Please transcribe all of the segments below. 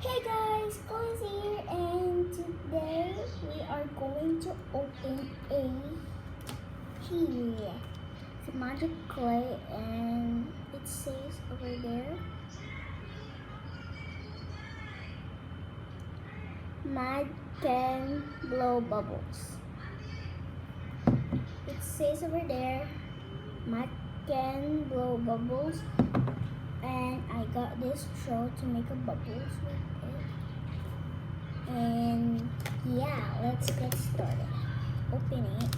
Hey guys, Cozy here, and today we are going to open a key. It's a magic clay, and it says over there, "Mad can blow bubbles." It says over there, "Mad can blow bubbles," and I got this straw to make a bubbles with it. And yeah, let's get started. Open it.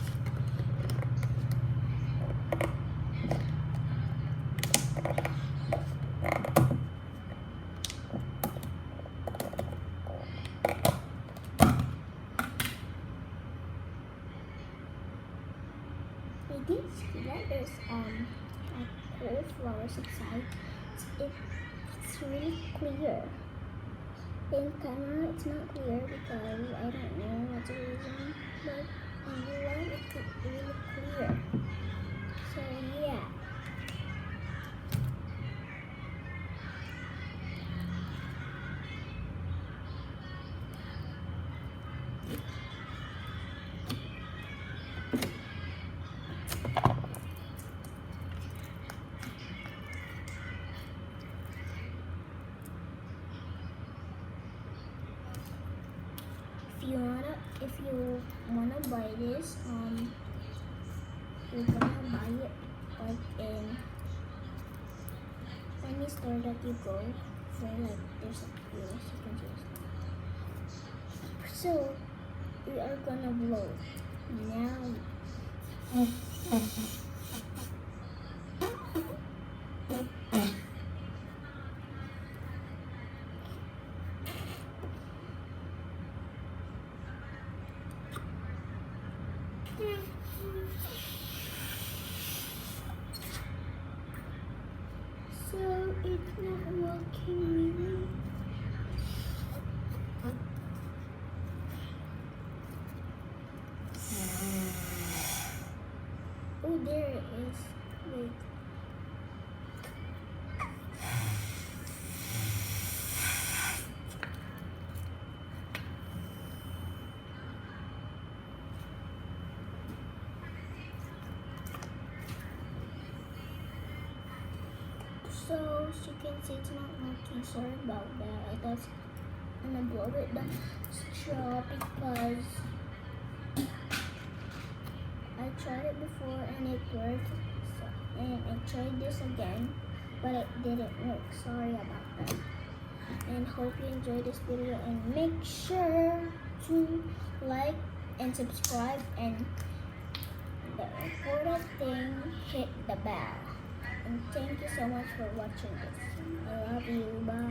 You did see that there's like cool flowers inside. It's really clear. In camera, it's not clear because I don't know what's the reason, but in real life, it's really clear. So yeah. If you wanna buy this, you're gonna buy it like in any store that you go for, like there's a US, you can choose. So we are gonna blow now. So it's not working really. Oh, there it is. Wait. So as you can see, it's not working. Sorry about that. I thought I'm gonna blow it the straw because I tried it before and it worked. So, and I tried this again, but it didn't work. Sorry about that. And hope you enjoyed this video, and make sure to like and subscribe, and the important thing, hit the bell. And thank you so much for watching this. I love you. Bye.